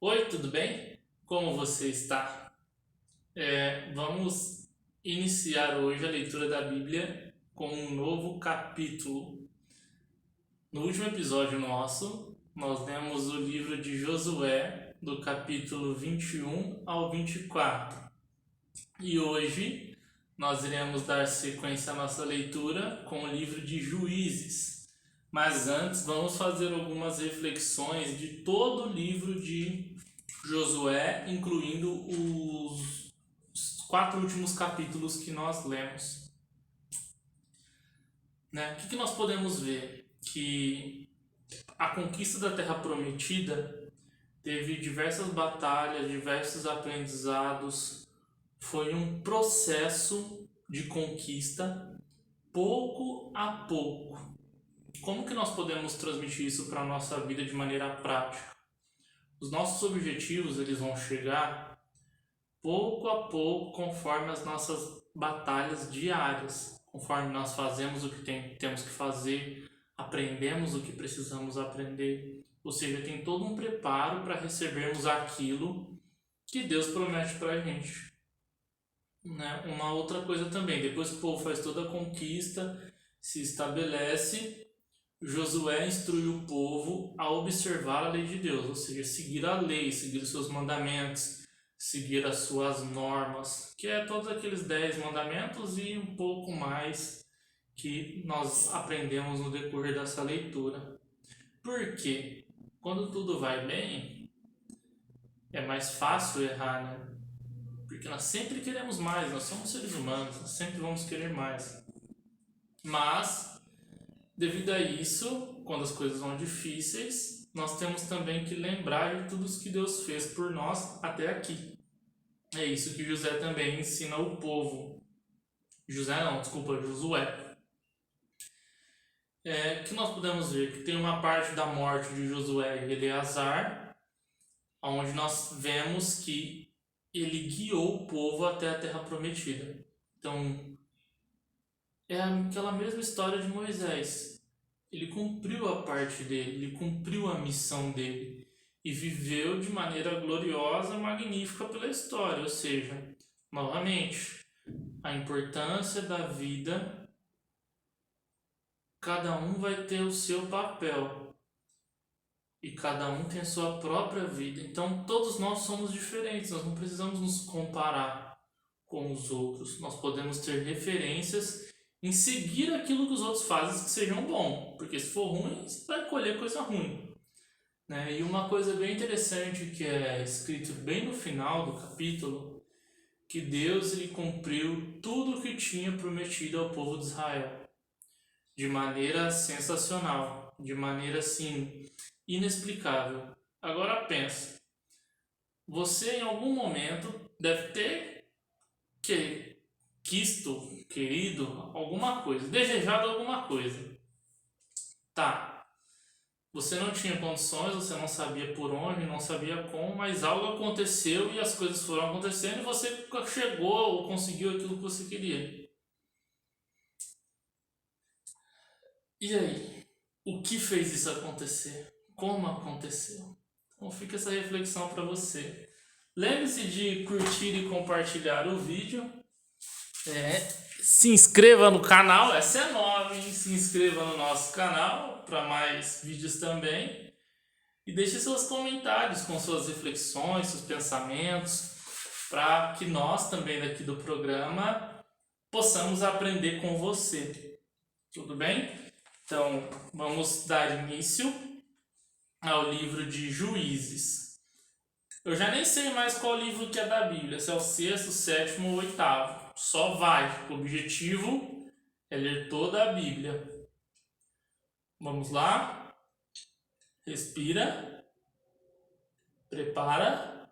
Oi, tudo bem? Como você está? Vamos iniciar hoje a leitura da Bíblia com um novo capítulo. No último episódio nosso, nós lemos o livro de Josué, do capítulo 21 ao 24. E hoje nós iremos dar sequência à nossa leitura com o livro de Juízes. Mas antes, vamos fazer algumas reflexões de todo o livro de Josué, incluindo os 4 últimos capítulos que nós lemos. Né? O que nós podemos ver? Que a conquista da Terra Prometida teve diversas batalhas, diversos aprendizados, foi um processo de conquista pouco a pouco. Como que nós podemos transmitir isso para a nossa vida de maneira prática? Os nossos objetivos eles vão chegar pouco a pouco conforme as nossas batalhas diárias, conforme nós fazemos o que temos que fazer, aprendemos o que precisamos aprender, ou seja, tem todo um preparo para recebermos aquilo que Deus promete para a gente. Né? Uma outra coisa também, depois que o povo faz toda a conquista, se estabelece, Josué instrui o povo a observar a lei de Deus, ou seja, seguir a lei, seguir os seus mandamentos, seguir as suas normas, que é todos aqueles 10 mandamentos e um pouco mais que nós aprendemos no decorrer dessa leitura. Por quê? Quando tudo vai bem, é mais fácil errar, né? Porque nós sempre queremos mais, nós somos seres humanos, nós sempre vamos querer mais. Mas, devido a isso, quando as coisas vão difíceis, nós temos também que lembrar de tudo o que Deus fez por nós até aqui. É isso que José também ensina o povo. Josué. Que nós podemos ver que tem uma parte da morte de Josué e Eleazar, onde nós vemos que ele guiou o povo até a Terra Prometida. Então, é aquela mesma história de Moisés. Ele cumpriu a parte dele, ele cumpriu a missão dele e viveu de maneira gloriosa, magnífica pela história. Ou seja, novamente, a importância da vida, cada um vai ter o seu papel e cada um tem a sua própria vida. Então, todos nós somos diferentes, nós não precisamos nos comparar com os outros. Nós podemos ter referências em seguir aquilo que os outros fazem que sejam bom, porque se for ruim, você vai colher coisa ruim. Né? E uma coisa bem interessante que é escrito bem no final do capítulo, que Deus ele cumpriu tudo o que tinha prometido ao povo de Israel, de maneira sensacional, de maneira assim inexplicável. Agora pensa, você em algum momento deve ter querido alguma coisa, desejado alguma coisa. Tá, você não tinha condições, você não sabia por onde, não sabia como, mas algo aconteceu e as coisas foram acontecendo e você chegou ou conseguiu aquilo que você queria. E aí? O que fez isso acontecer? Como aconteceu? Então fica essa reflexão para você. Lembre-se de curtir e compartilhar o vídeo. Se inscreva no canal, essa é nova, hein? Se inscreva no nosso canal para mais vídeos também. E deixe seus comentários com suas reflexões, seus pensamentos, para que nós também daqui do programa possamos aprender com você. Tudo bem? Então, vamos dar início ao livro de Juízes. Eu já nem sei mais qual livro que é da Bíblia, se é o sexto, sétimo ou oitavo. Só vai. O objetivo é ler toda a Bíblia. Vamos lá? Respira. Prepara.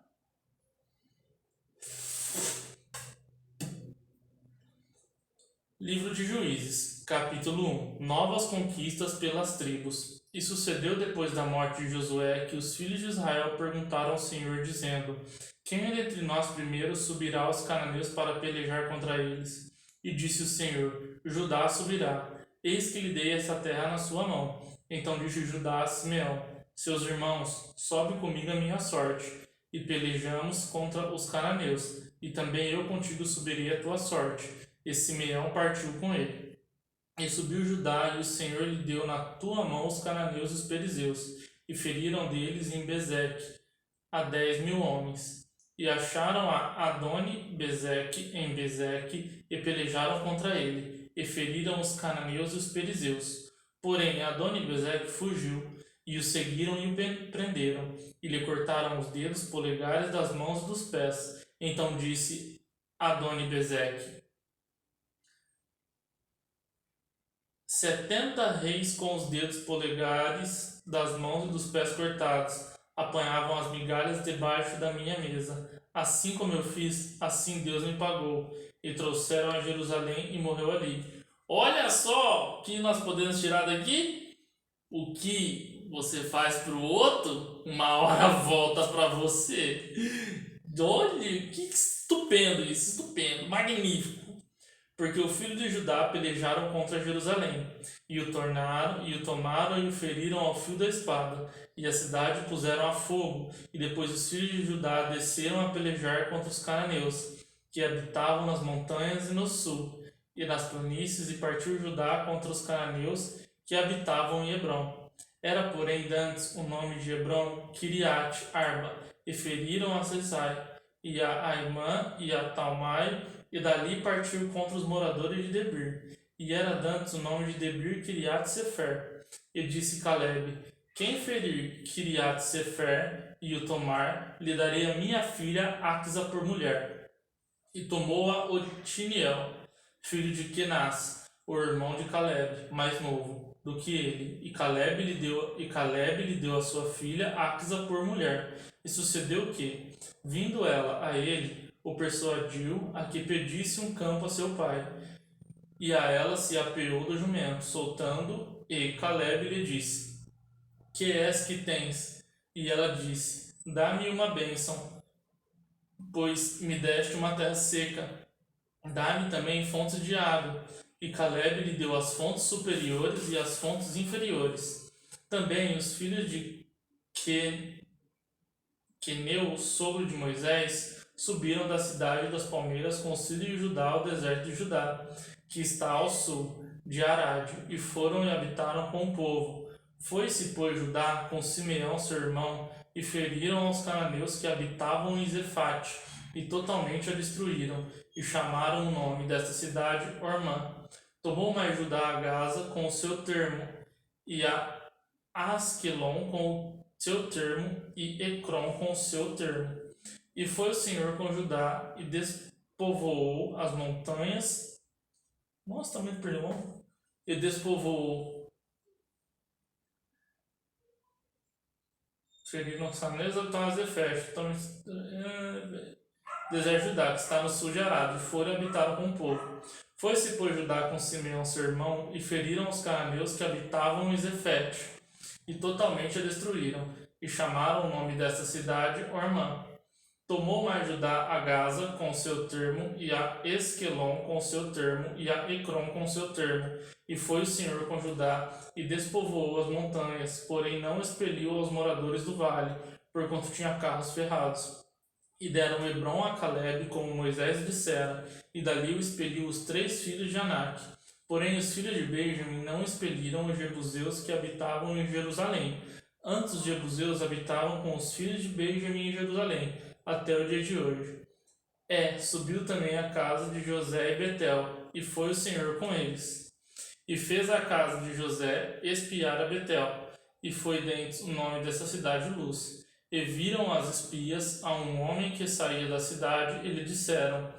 Livro de Juízes, capítulo 1. Novas conquistas pelas tribos. E sucedeu depois da morte de Josué que os filhos de Israel perguntaram ao Senhor, dizendo: Quem dentre nós primeiro subirá aos cananeus para pelejar contra eles? E disse o Senhor: Judá subirá. Eis que lhe dei essa terra na sua mão. Então disse Judá a Simeão: seus irmãos, sobe comigo a minha sorte, e pelejamos contra os cananeus, e também eu contigo subirei a tua sorte. E Simeão partiu com ele. E subiu Judá, e o Senhor lhe deu na tua mão os cananeus e os perizeus, e feriram deles em Bezeque a 10.000 homens. E acharam a Adoni-Bezeque em Bezeque, e pelejaram contra ele, e feriram os cananeus e os perizeus. Porém, Adoni-Bezeque fugiu, e o seguiram e o prenderam, e lhe cortaram os dedos polegares das mãos e dos pés. Então disse Adoni-Bezeque: 70 reis com os dedos polegares das mãos e dos pés cortados apanhavam as migalhas debaixo da minha mesa. Assim como eu fiz, assim Deus me pagou. E trouxeram a Jerusalém e morreu ali. Olha só o que nós podemos tirar daqui. O que você faz para o outro, uma hora volta para você. Olha, que estupendo isso, estupendo, magnífico. Porque o filho de Judá pelejaram contra Jerusalém, e o tomaram e o feriram ao fio da espada, e a cidade puseram a fogo, e depois os filhos de Judá desceram a pelejar contra os cananeus, que habitavam nas montanhas e no sul, e nas planícies, e partiu Judá contra os cananeus, que habitavam em Hebrom. Era, porém, dantes o nome de Hebrom Kiriat Arba, e feriram a Sesai, e a Aimã, e a Talmai, e dali partiu contra os moradores de Debir. E era dantes o nome de Debir Kiriat Sefer. E disse Caleb: quem ferir Kiriat Sefer e o tomar, lhe darei a minha filha Axa por mulher. E tomou-a Otiniel, filho de Kenaz, o irmão de Caleb, mais novo do que ele. E Caleb lhe deu a sua filha Axa por mulher. E sucedeu que, vindo ela a ele, o persuadiu a que pedisse um campo a seu pai. E a ela se apeou do jumento, soltando, e Caleb lhe disse: que és que tens? E ela disse: dá-me uma bênção, pois me deste uma terra seca. Dá-me também fontes de água. E Caleb lhe deu as fontes superiores e as fontes inferiores. Também os filhos de Queneu, sogro de Moisés, subiram da cidade das palmeiras com os filhos de Judá ao deserto de Judá, que está ao sul de Arade, e foram e habitaram com o povo. Foi-se, pois, Judá com Simeão, seu irmão, e feriram aos cananeus que habitavam em Zefate, e totalmente a destruíram, e chamaram o nome desta cidade Ormã. Tomou mais Judá a Gaza com o seu termo, e a Asquelon com o seu termo, e Ecrom com o seu termo. E foi o Senhor com Judá, e despovoou as montanhas. Nossa, tá muito perdão. E despovoou. Feriram os cananeus, então as Efete. Então, deserto de Judá, que está no sul de Arade, e foram e habitaram com o povo. Foi-se, pois, Judá com Simeão, seu irmão, e feriram os cananeus que habitavam em Zefete, e totalmente a destruíram, e chamaram o nome desta cidade Ormã. Tomou mais Judá a Gaza com seu termo, e a Esquelon com seu termo, e a Ecrom com seu termo. E foi o Senhor com Judá, e despovoou as montanhas, porém não expeliu aos moradores do vale, porquanto tinha carros ferrados. E deram Hebrom a Caleb, como Moisés dissera, e dali o expeliu os 3 filhos de Anak. Porém os filhos de Benjamim não expeliram os jebuseus que habitavam em Jerusalém. Antes os jebuseus habitavam com os filhos de Benjamim em Jerusalém, até o dia de hoje. Subiu também a casa de José e Betel, e foi o Senhor com eles. E fez a casa de José espiar a Betel, e foi dentro o nome dessa cidade Luz. E viram as espias a um homem que saía da cidade, e lhe disseram: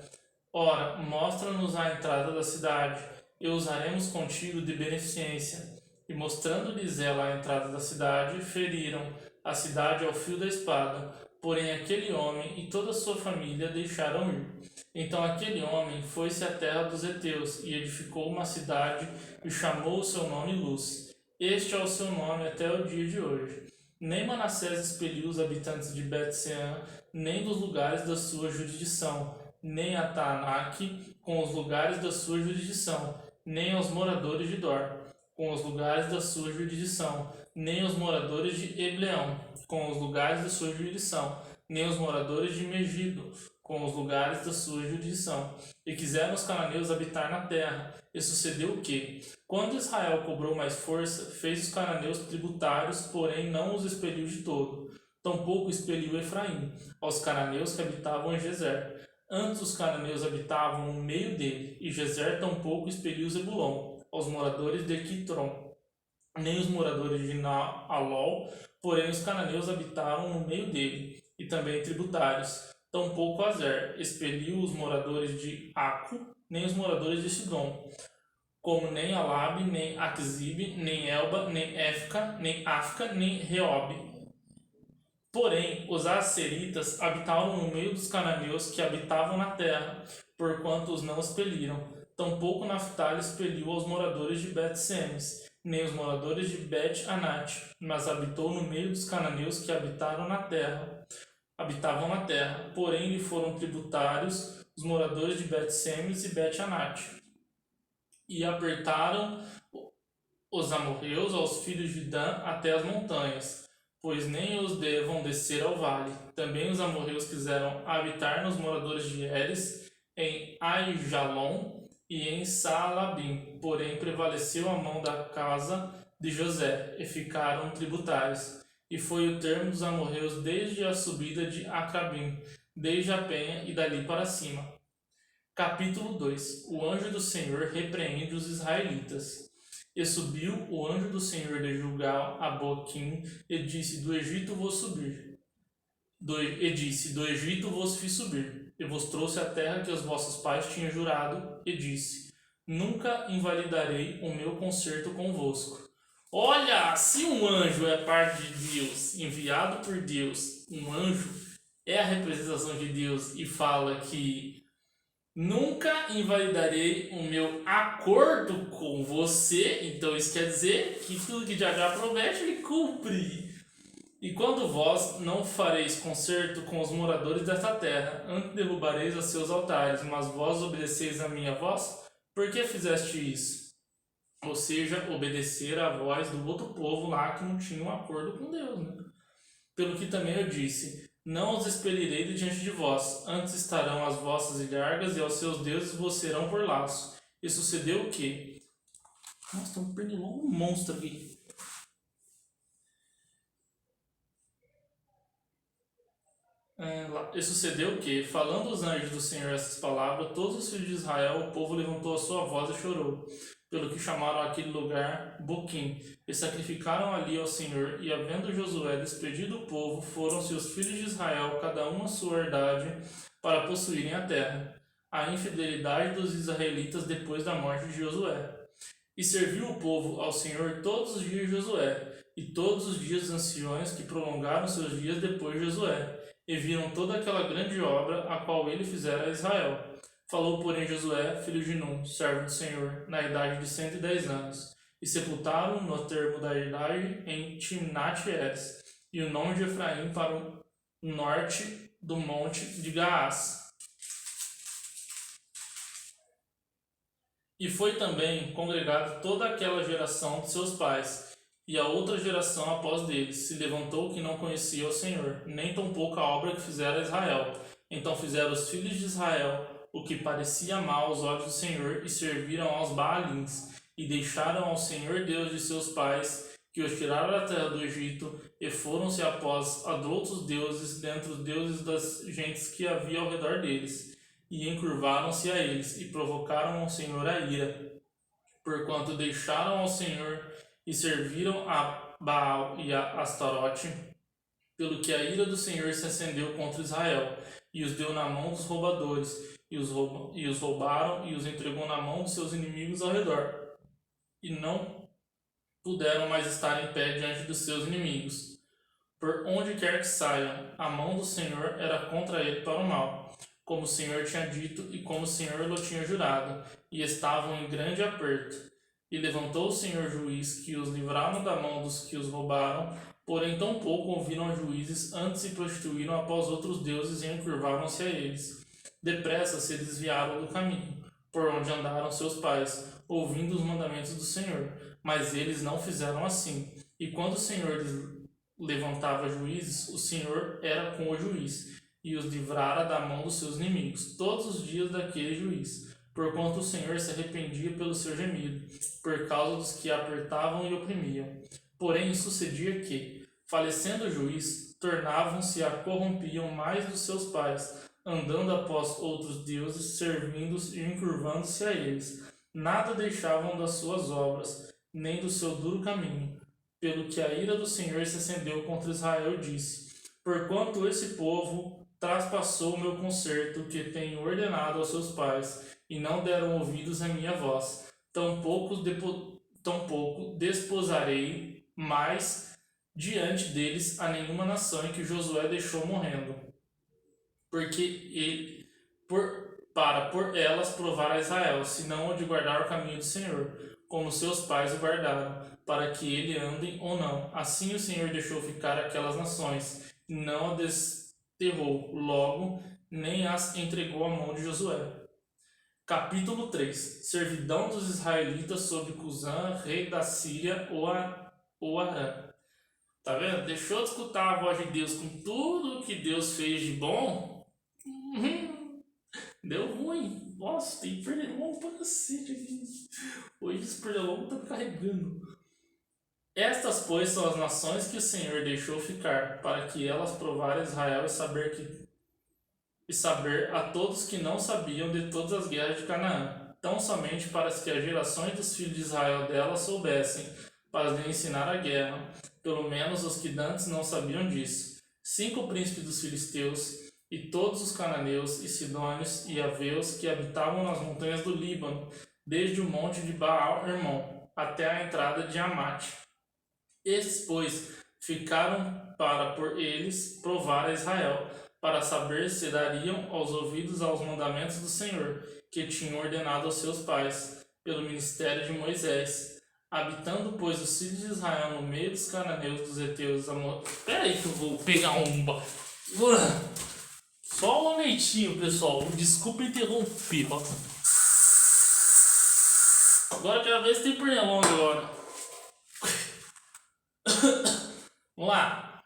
ora, mostra-nos a entrada da cidade, e usaremos contigo de beneficência. E mostrando-lhes ela a entrada da cidade, feriram a cidade ao fio da espada. Porém aquele homem e toda a sua família deixaram ir. Então aquele homem foi-se à terra dos heteus, e edificou uma cidade, e chamou o seu nome Luz. Este é o seu nome até o dia de hoje. Nem Manassés expeliu os habitantes de Bet-Sean, nem dos lugares da sua jurisdição, nem a Taanac com os lugares da sua jurisdição, nem aos moradores de Dor. com os lugares da sua jurisdição, nem os moradores de Ebleão, com os lugares da sua jurisdição, nem os moradores de Megido, com os lugares da sua jurisdição. E quiseram os cananeus habitar na terra. E sucedeu que, quando Israel cobrou mais força, fez os cananeus tributários, porém não os expeliu de todo. Tampouco expeliu Efraim, aos cananeus que habitavam em Gezer. Antes os cananeus habitavam no meio dele, e Gezer tampouco expeliu Zebulon, aos moradores de Quitron, nem os moradores de Naalol, porém os cananeus habitaram no meio dele, e também tributários. Tampouco Azer expeliu os moradores de Aco, nem os moradores de Sidom, como nem Alabe, nem Aquzibe, nem Elba, nem Éfica, nem Reobe. Porém, os asseritas habitavam no meio dos cananeus que habitavam na terra, porquanto os não expeliram. Tampouco Naftali expeliu aos moradores de Bet-Semes, nem os moradores de Bet-Anat, mas habitou no meio dos cananeus que habitavam na terra. Porém lhe foram tributários os moradores de Bet-Semes e Bet-Anat. E apertaram os amorreus aos filhos de Dan até as montanhas, pois nem os vão descer ao vale. Também os amorreus quiseram habitar nos moradores de Eres, em Aijalon e em Saalabim, porém prevaleceu a mão da casa de José, e ficaram tributários. E foi o termo dos amorreus desde a subida de Acrabim, desde a penha e dali para cima. Capítulo 2. O anjo do Senhor repreende os israelitas. E subiu o anjo do Senhor de Gilgal a Boquim, e disse: Do Egito vos subir. Do Egito vos fiz subir, e vos trouxe a terra que os vossos pais tinham jurado, e disse: Nunca invalidarei o meu concerto convosco. Olha, se um anjo é parte de Deus, enviado por Deus, um anjo é a representação de Deus e fala que nunca invalidarei o meu acordo com você. Então isso quer dizer que tudo que já promete, ele cumpre. E quando vós não fareis concerto com os moradores desta terra, antes derrubareis os seus altares, mas vós obedeceis a minha voz, por que fizeste isso? Ou seja, obedecer à voz do outro povo lá que não tinha um acordo com Deus, né? Pelo que também eu disse: Não os expelirei de diante de vós, antes estarão as vossas ilhargas e aos seus deuses vos serão por laço. E sucedeu o quê? Nossa, tem um pernilongo monstro aqui. E sucedeu que, falando os anjos do Senhor essas palavras, todos os filhos de Israel, o povo levantou a sua voz e chorou, pelo que chamaram aquele lugar Boquim, e sacrificaram ali ao Senhor. E havendo Josué despedido o povo, foram-se os filhos de Israel, cada um a sua herdade, para possuírem a terra. A infidelidade dos israelitas depois da morte de Josué. E serviu o povo ao Senhor todos os dias de Josué, e todos os dias dos anciões que prolongaram seus dias depois de Josué, e viram toda aquela grande obra a qual ele fizera a Israel. Falou, porém, Josué, filho de Num, servo do Senhor, na idade de 110 anos, e sepultaram no termo da idade em Timnat-Heres, e o nome de Efraim para o norte do monte de Gaás. E foi também congregada toda aquela geração de seus pais, e a outra geração após deles se levantou que não conhecia o Senhor, nem tampouco a obra que fizera Israel. Então fizeram os filhos de Israel o que parecia mal aos olhos do Senhor, e serviram aos Baalins, e deixaram ao Senhor Deus de seus pais, que os tiraram da terra do Egito, e foram-se após a outros deuses, dentre os deuses das gentes que havia ao redor deles, e encurvaram-se a eles, e provocaram ao Senhor a ira, porquanto deixaram ao Senhor e serviram a Baal e a Astarote, pelo que a ira do Senhor se acendeu contra Israel, e os deu na mão dos roubadores, e os roubaram e os entregou na mão dos seus inimigos ao redor, e não puderam mais estar em pé diante dos seus inimigos. Por onde quer que saiam, a mão do Senhor era contra ele para o mal, como o Senhor tinha dito e como o Senhor lhe tinha jurado, e estavam em grande aperto. E levantou o Senhor juiz, que os livraram da mão dos que os roubaram, porém tampouco ouviram a juízes, antes se prostituíram após outros deuses e encurvaram-se a eles. Depressa se desviaram do caminho, por onde andaram seus pais, ouvindo os mandamentos do Senhor. Mas eles não fizeram assim. E quando o Senhor levantava juízes, o Senhor era com o juiz, e os livrara da mão dos seus inimigos, todos os dias daquele juiz, porquanto o Senhor se arrependia pelo seu gemido, por causa dos que apertavam e oprimiam. Porém, sucedia que, falecendo o juiz, tornavam-se a corrompiam mais dos seus pais, andando após outros deuses, servindo-os e encurvando-se a eles. Nada deixavam das suas obras, nem do seu duro caminho. Pelo que a ira do Senhor se acendeu contra Israel, disse: Porquanto esse povo traspassou o meu concerto que tenho ordenado aos seus pais, e não deram ouvidos à minha voz, tampouco desposarei mais diante deles a nenhuma nação em que Josué deixou morrendo, para por elas provar a Israel, se não há de guardar o caminho do Senhor, como seus pais o guardaram, para que ele andem ou não. Assim o Senhor deixou ficar aquelas nações, e não as desterrou logo, nem as entregou à mão de Josué. Capítulo 3. Servidão dos israelitas sob Cusã, rei da Síria ou Arã. Tá vendo? Deixou de escutar a voz de Deus com tudo que Deus fez de bom. Deu ruim. Nossa, tem pernilongo pra cacete aqui. Hoje esse pernilongo tá carregando. Estas, pois, são as nações que o Senhor deixou ficar, para que elas provarem Israel e saber a todos que não sabiam de todas as guerras de Canaã, tão somente para que as gerações dos filhos de Israel dela soubessem, para lhe ensinar a guerra, pelo menos os que dantes não sabiam disso. 5 príncipes dos filisteus, e todos os cananeus, e sidônios, e aveus, que habitavam nas montanhas do Líbano, desde o monte de Baal-Hermon, até a entrada de Amate. Estes, pois, ficaram para por eles provar a Israel, para saber se dariam aos ouvidos aos mandamentos do Senhor, que tinham ordenado aos seus pais, pelo ministério de Moisés. Habitando, pois, os filhos de Israel no meio dos cananeus, dos heteus, Espera aí que eu vou pegar um... Só um momentinho, pessoal. Desculpa interromper. Ó. Agora quero ver se tem pernilongo agora. Vamos lá.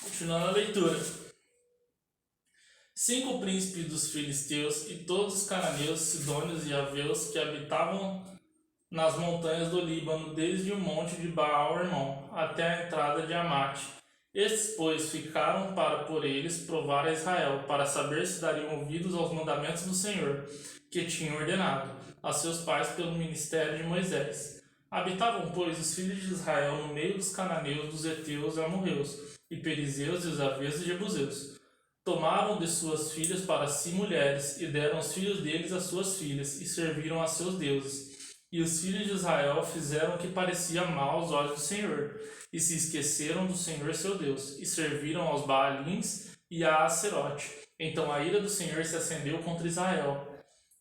Continuando a leitura. 5 príncipes dos filisteus e todos os cananeus, sidônios e aveus que habitavam nas montanhas do Líbano, desde o monte de Baal-Hermon até a entrada de Amate. Estes, pois, ficaram para por eles provar a Israel, para saber se dariam ouvidos aos mandamentos do Senhor, que tinham ordenado a seus pais pelo ministério de Moisés. Habitavam, pois, os filhos de Israel no meio dos cananeus, dos heteus e amorreus, e perizeus e os aveus e jebuseus. Tomaram de suas filhas para si mulheres, e deram os filhos deles às suas filhas, e serviram a seus deuses. E os filhos de Israel fizeram o que parecia mal aos olhos do Senhor, e se esqueceram do Senhor seu Deus, e serviram aos Baalins e a Acerote. Então a ira do Senhor se acendeu contra Israel,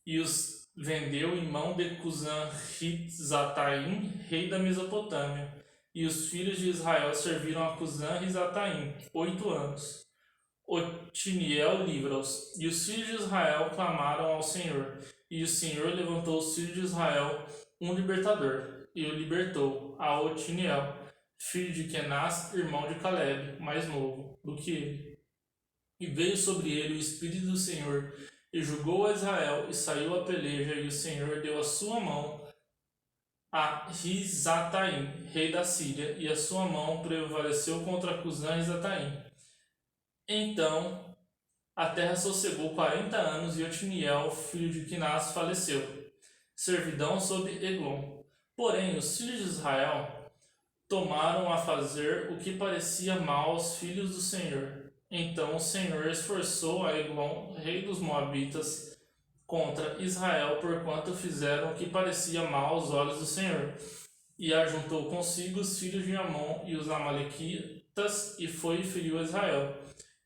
e os vendeu em mão de Cusã-Risataim, rei da Mesopotâmia. E os filhos de Israel serviram a Cusã-Risataim 8 anos. Otiniel livra-os. E os filhos de Israel clamaram ao Senhor, e o Senhor levantou os filhos de Israel um libertador, e o libertou, a Otiniel, filho de Kenaz, irmão de Caleb, mais novo do que ele. E veio sobre ele o Espírito do Senhor, e julgou a Israel, e saiu a peleja, e o Senhor deu a sua mão a Risataim, rei da Síria, e a sua mão prevaleceu contra Cusã-Risataim. Então a terra sossegou 40 anos, e Otiniel, filho de Kenaz, faleceu. Servidão sob Eglon. Porém, os filhos de Israel tomaram a fazer o que parecia mal aos filhos do Senhor. Então o Senhor esforçou a Eglon, rei dos Moabitas, contra Israel, porquanto fizeram o que parecia mal aos olhos do Senhor. E ajuntou consigo os filhos de Amon e os amalequitas, e foi e feriu Israel.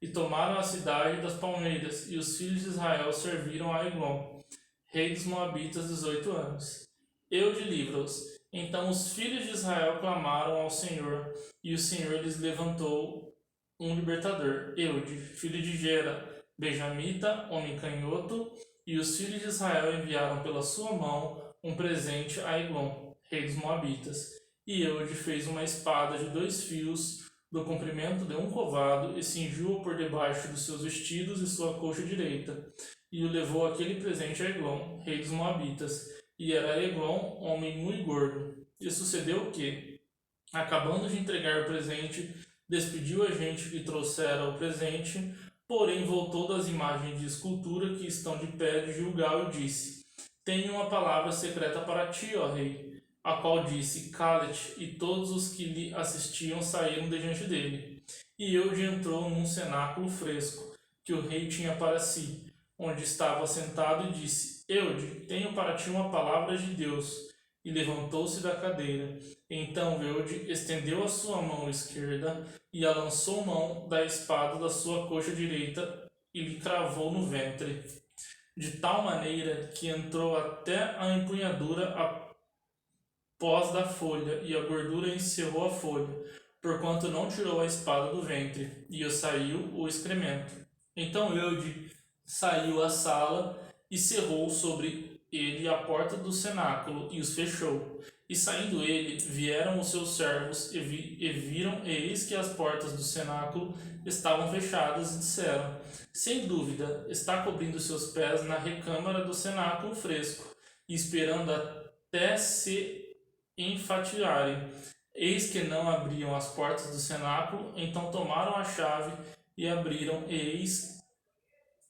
E tomaram a cidade das palmeiras, e os filhos de Israel serviram a Eglon, rei dos Moabitas, 18 anos. Eude livra-os. Então os filhos de Israel clamaram ao Senhor, e o Senhor lhes levantou um libertador, Eude, filho de Gera, benjamita, homem canhoto, e os filhos de Israel enviaram pela sua mão um presente a Eglon, rei dos Moabitas. E Eude fez uma espada de 2 fios, do comprimento de um covado, e cingiu-o por debaixo dos seus vestidos e sua coxa direita. E o levou aquele presente a Eglon, rei dos Moabitas. E era Eglon homem muito gordo. E sucedeu que, acabando de entregar o presente, despediu a gente que trouxera o presente, porém voltou das imagens de escultura que estão de pé de Gilgal e disse: Tenho uma palavra secreta para ti, ó rei. A qual disse: Cala-te, e todos os que lhe assistiam saíram de diante dele. E Eude entrou num cenáculo fresco, que o rei tinha para si, onde estava sentado, e disse: Eude, tenho para ti uma palavra de Deus. E levantou-se da cadeira. Então Eude estendeu a sua mão esquerda e a lançou mão da espada da sua coxa direita e lhe cravou no ventre, de tal maneira que entrou até a empunhadura após da folha, e a gordura encerrou a folha, porquanto não tirou a espada do ventre, e saiu o excremento. Então Eude saiu à sala e cerrou sobre ele a porta do cenáculo e os fechou. E saindo ele, vieram os seus servos e viram, e eis que as portas do cenáculo estavam fechadas, e disseram: Sem dúvida, está cobrindo seus pés na recâmara do cenáculo fresco, e esperando até se enfatiarem. Eis que não abriam as portas do cenáculo, então tomaram a chave e abriram, e eis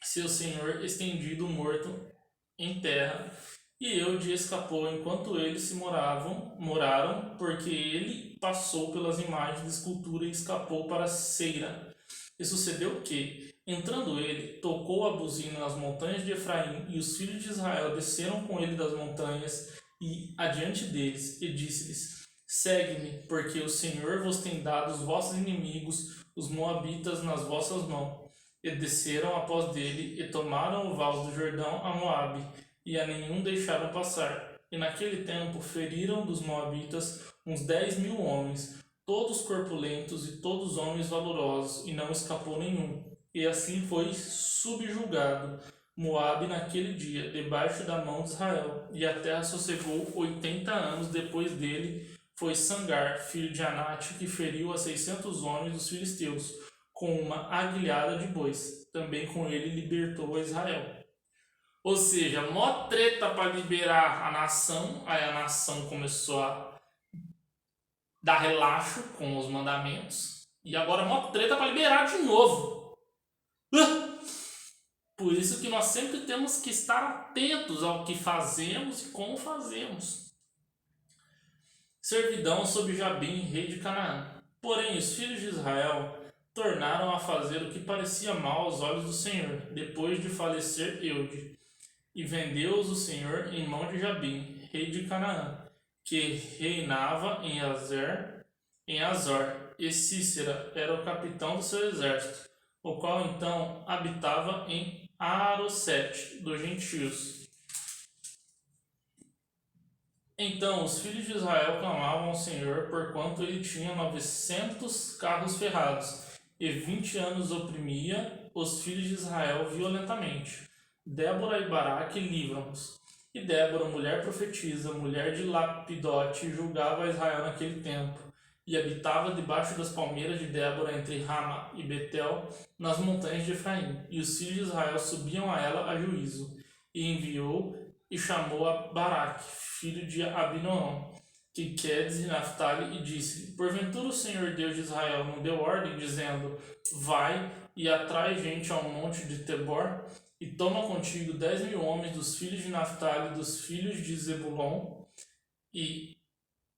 seu senhor estendido morto em terra, e Eude escapou enquanto eles se moraram, porque ele passou pelas imagens de escultura e escapou para Seira. E sucedeu que, entrando ele, tocou a buzina nas montanhas de Efraim, e os filhos de Israel desceram com ele das montanhas e adiante deles, e disse-lhes: Segue-me, porque o Senhor vos tem dado os vossos inimigos, os moabitas, nas vossas mãos. E desceram após dele, e tomaram o vale do Jordão a Moabe, e a nenhum deixaram passar. E naquele tempo feriram dos moabitas uns 10.000 homens, todos corpulentos e todos homens valorosos, e não escapou nenhum. E assim foi subjugado Moabe naquele dia, debaixo da mão de Israel. E a terra sossegou 80 anos. Depois dele foi Sangar, filho de Anate, que feriu a 600 homens dos filisteus, com uma aguilhada de bois. Também com ele libertou a Israel. Ou seja, mó treta para liberar a nação. Aí a nação começou a dar relaxo com os mandamentos. E agora mó treta para liberar de novo. Por isso que nós sempre temos que estar atentos ao que fazemos e como fazemos. Servidão sob Jabim, rei de Canaã. Porém, os filhos de Israel tornaram a fazer o que parecia mal aos olhos do Senhor, depois de falecer Eude. E vendeu-os o Senhor em mão de Jabim, rei de Canaã, que reinava em Azor, e Cícera era o capitão do seu exército, o qual então habitava em Arosete, dos gentios. Então os filhos de Israel clamavam ao Senhor, porquanto ele tinha 900 carros ferrados, e 20 anos oprimia os filhos de Israel violentamente. Débora e Baraque livram-nos. E Débora, mulher profetisa, mulher de Lapidote, julgava Israel naquele tempo, e habitava debaixo das palmeiras de Débora, entre Rama e Betel, nas montanhas de Efraim. E os filhos de Israel subiam a ela a juízo. E enviou e chamou a Baraque, filho de Abinoam, que Quedes e Naphtali, e disse: Porventura o Senhor Deus de Israel não deu ordem, dizendo: Vai e atrai gente ao monte de Tebor, e toma contigo 10.000 homens dos filhos de Naphtali e dos filhos de Zebulon, e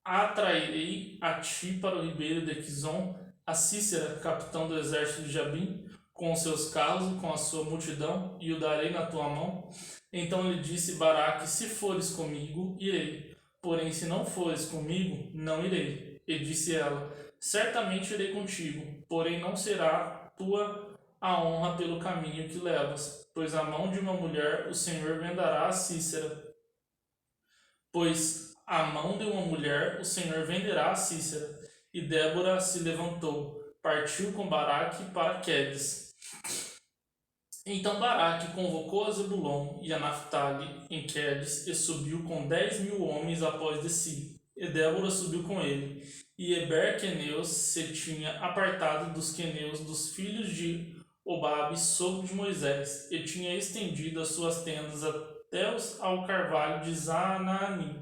atrairei a ti para o ribeiro de Quizon a Cícera, capitão do exército de Jabim, com os seus carros e com a sua multidão, e o darei na tua mão. Então lhe disse Baraque: Se fores comigo, irei. Porém, se não fores comigo, não irei. E disse ela: Certamente irei contigo, porém não será tua a honra pelo caminho que levas, pois a mão de uma mulher o Senhor vendará a Cícera. Pois a mão de uma mulher o Senhor venderá a Cícera. E Débora se levantou, partiu com Baraque para Quedes. Então Baraque convocou a Zebulon e a Naphtali em Quedes e subiu com 10.000 homens após de si. E Débora subiu com ele. E Eber Queneus se tinha apartado dos queneus dos filhos de Obabe, sogro de Moisés, e tinha estendido as suas tendas até ao carvalho de Zanaanim,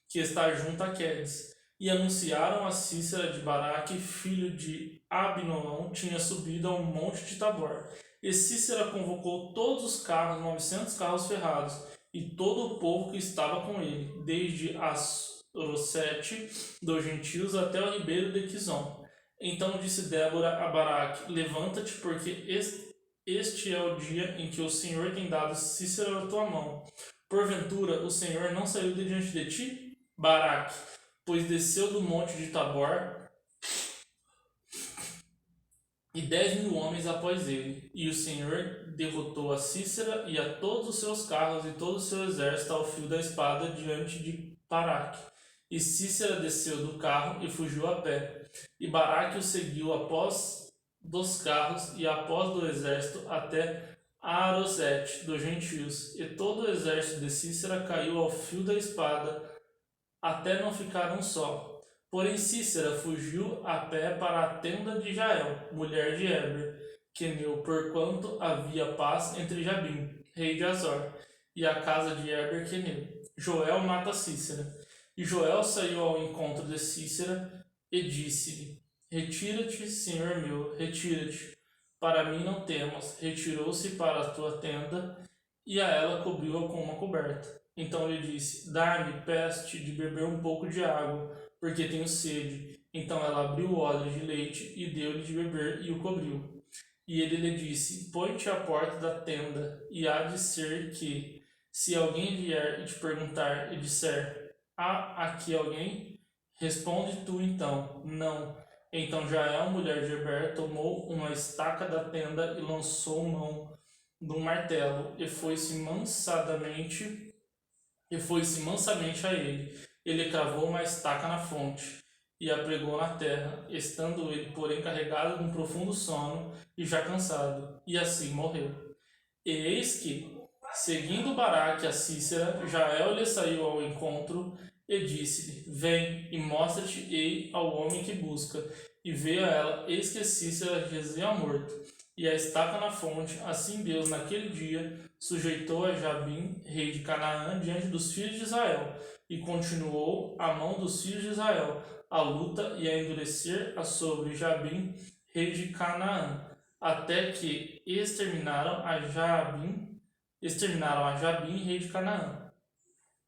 que está junto a Quedes. E anunciaram a Cícera de Baraque, filho de Abinoão, tinha subido ao monte de Tabor. E Cícera convocou todos os carros, 900 carros ferrados, e todo o povo que estava com ele, desde Asrosete dos gentios até o ribeiro de Quizon. Então disse Débora a Baraque: levanta-te, porque este é o dia em que o Senhor tem dado Cícera à tua mão. Porventura o Senhor não saiu de diante de ti? Baraque, pois desceu do monte de Tabor, e 10.000 homens após ele. E o Senhor derrotou a Cícera e a todos os seus carros e todo o seu exército ao fio da espada diante de Baraque. E Cícera desceu do carro e fugiu a pé. E Baraque o seguiu após dos carros e após do exército até Arosete dos gentios. E todo o exército de Cícera caiu ao fio da espada, até não ficar um só. Porém Cícera fugiu a pé para a tenda de Jael, mulher de Heber, queneu, porquanto havia paz entre Jabim, rei de Azor, e a casa de Heber queneu. Joel mata Cícera. E Joel saiu ao encontro de Cícera e disse-lhe: retira-te, senhor meu, retira-te. Para mim não temas. Retirou-se para a tua tenda, e a ela cobriu-a com uma coberta. Então lhe disse: dá-me, peço-te, de beber um pouco de água, porque tenho sede. Então ela abriu o odre de leite e deu-lhe de beber e o cobriu. E ele lhe disse: põe-te à porta da tenda, e há de ser que, se alguém vier e te perguntar e disser: há aqui alguém? Responde tu então: não. Então Jael, mulher de Heber, tomou uma estaca da tenda e lançou mão de um martelo, e foi-se mansamente a ele. Ele cravou uma estaca na fonte e a pregou na terra, estando ele, porém, carregado de um profundo sono e já cansado, e assim morreu. E eis que, seguindo Baraque a Cícera, Jael lhe saiu ao encontro e disse-lhe: vem e mostra-te-ei ao homem que busca. E veio a ela, eis que Cícera jazia morto, e a estaca na fonte. Assim Deus, naquele dia, sujeitou a Jabim, rei de Canaã, diante dos filhos de Israel, e continuou a mão dos filhos de Israel a luta e a endurecer a sobre Jabim, rei de Canaã, até que exterminaram a Jabim, rei de Canaã.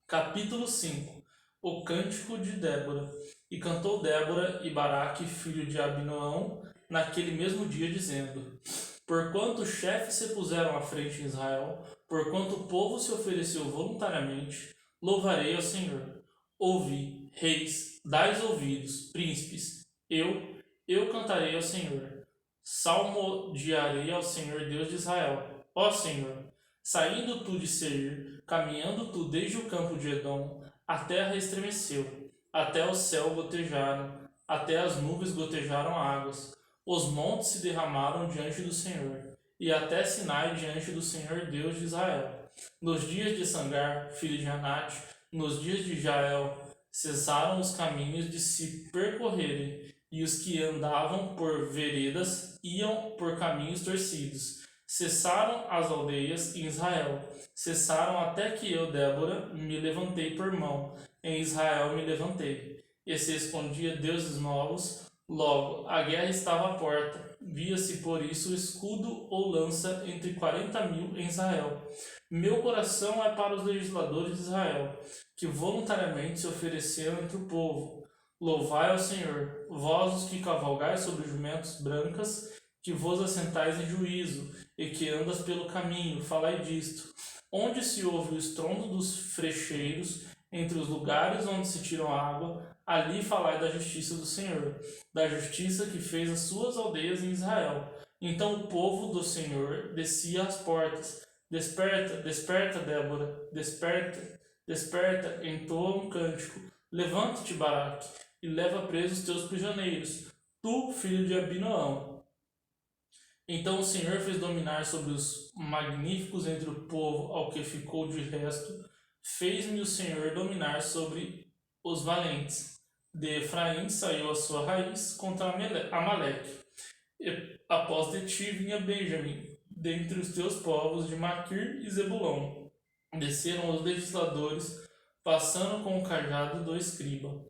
Capítulo 5. O cântico de Débora. E cantou Débora e Baraque, filho de Abinoão, naquele mesmo dia, dizendo: porquanto os chefes se puseram à frente em Israel, porquanto o povo se ofereceu voluntariamente, louvarei ao Senhor. Ouvi, reis, dais ouvidos, príncipes, eu cantarei ao Senhor. Salmodiarei ao Senhor Deus de Israel. Ó Senhor, saindo tu de Seir, caminhando tu desde o campo de Edom, a terra estremeceu, até o céu gotejaram, até as nuvens gotejaram águas. Os montes se derramaram diante do Senhor, e até Sinai diante do Senhor Deus de Israel. Nos dias de Sangar, filho de Anate, nos dias de Jael, cessaram os caminhos de se percorrerem, e os que andavam por veredas iam por caminhos torcidos. Cessaram as aldeias em Israel, cessaram até que eu, Débora, me levantei por mão, em Israel me levantei. E se escondia deuses novos. Logo, a guerra estava à porta, via-se por isso escudo ou lança entre 40.000 em Israel. Meu coração é para os legisladores de Israel, que voluntariamente se ofereceram entre o povo. Louvai ao Senhor, vós os que cavalgais sobre jumentos brancas, que vos assentais em juízo, e que andas pelo caminho, falai disto. Onde se ouve o estrondo dos frecheiros, entre os lugares onde se tiram água, ali falai da justiça do Senhor, da justiça que fez as suas aldeias em Israel. Então o povo do Senhor descia às portas. Desperta, desperta, Débora, desperta, desperta, entoa um cântico. Levanta-te, Baraque, e leva presos teus prisioneiros, tu, filho de Abinoão. Então o Senhor fez dominar sobre os magníficos entre o povo ao que ficou de resto. Fez-me o Senhor dominar sobre os valentes. De Efraim saiu a sua raiz contra Amaleque. E após de ti vinha Benjamim, dentre os teus povos de Maquir e Zebulon. Desceram os legisladores, passando com o cajado do escriba.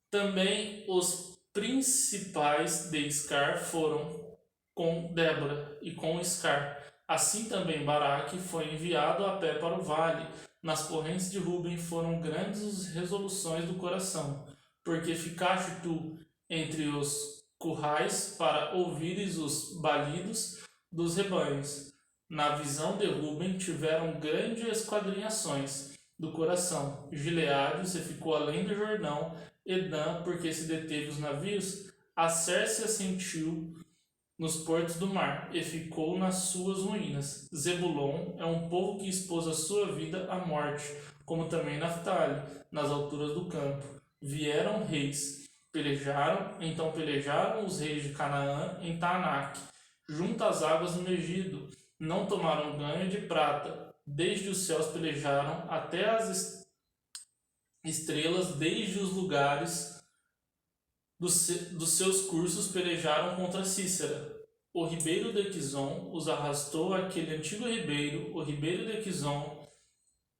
Também os principais de Iscar foram com Débora e com Iscar. Assim também Baraque foi enviado a pé para o vale. Nas correntes de Ruben foram grandes as resoluções do coração, porque ficaste tu entre os currais para ouvires os balidos dos rebanhos. Na visão de Ruben tiveram grandes esquadrinhações do coração. Gileade se ficou além do Jordão, Edã, porque se deteve os navios, a Cércia sentiu nos portos do mar, e ficou nas suas ruínas. Zebulon é um povo que expôs a sua vida à morte, como também Naftali, nas alturas do campo. Vieram reis, então pelejaram os reis de Canaã em Taanac, junto às águas do Megido. Não tomaram ganho de prata, desde os céus pelejaram até as estrelas, desde os lugares dos seus cursos pelejaram contra Cícera. O ribeiro de Quizon os arrastou aquele antigo ribeiro, o ribeiro de Quizon,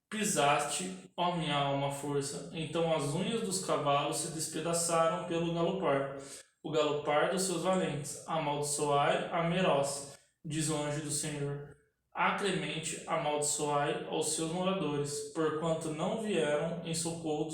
pisaste, ó minha alma, força. Então as unhas dos cavalos se despedaçaram pelo galopar, o galopar dos seus valentes. Amaldiçoai a Meroz, diz o anjo do Senhor. Acremente amaldiçoai aos seus moradores, porquanto não vieram em socorro do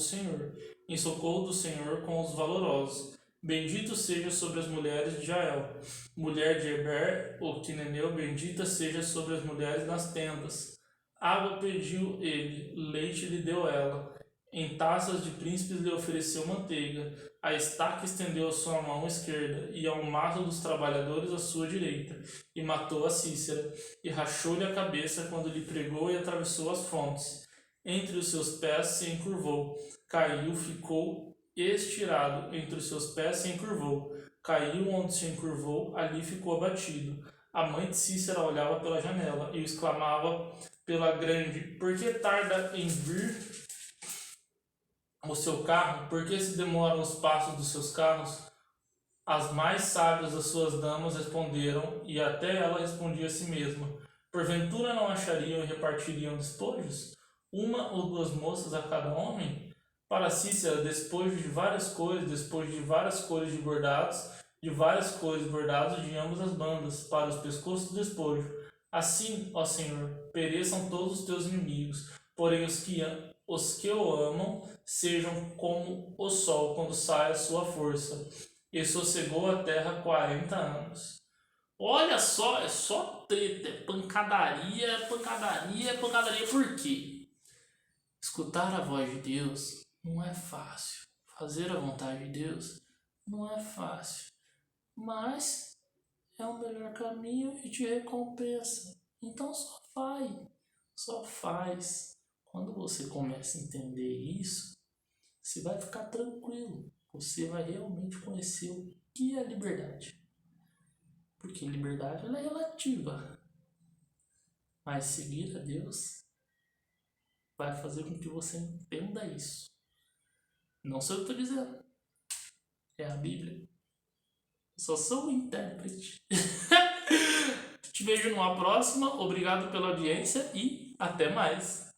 Senhor com os valorosos. Bendito seja sobre as mulheres de Jael. Mulher de Eber, o quineneu, bendita seja sobre as mulheres nas tendas. Água pediu ele, leite lhe deu ela. Em taças de príncipes lhe ofereceu manteiga. A estaca estendeu a sua mão esquerda, e ao mato dos trabalhadores a sua direita, e matou a Cícera, e rachou-lhe a cabeça quando lhe pregou e atravessou as fontes. Entre os seus pés se encurvou, caiu, ficou estirado, entre os seus pés se encurvou, caiu onde se encurvou, ali ficou abatido. A mãe de Cícera olhava pela janela e exclamava pela grande: por que tarda em vir o seu carro? Por que se demoram os passos dos seus carros? As mais sábias das suas damas responderam, e até ela respondia a si mesma: porventura não achariam e repartiriam despojos? Uma ou duas moças a cada homem? Para Cícera, despojo de várias cores de bordados, de várias cores bordados de ambas as bandas, para os pescoços do despojo. Assim, ó Senhor, pereçam todos os teus inimigos, porém os que o amam sejam como o sol quando sai a sua força. E sossegou a terra 40 anos. Olha só, é só treta, é pancadaria, pancadaria, pancadaria. Por quê? Escutar a voz de Deus não é fácil. Fazer a vontade de Deus não é fácil. Mas é o melhor caminho e te recompensa. Então só faz. Quando você começa a entender isso, você vai ficar tranquilo. Você vai realmente conhecer o que é liberdade. Porque liberdade ela é relativa. Mas seguir a Deus vai fazer com que você entenda isso. Não sou eu que estou dizendo. É a Bíblia. Eu só sou o intérprete. Te vejo numa próxima. Obrigado pela audiência e até mais.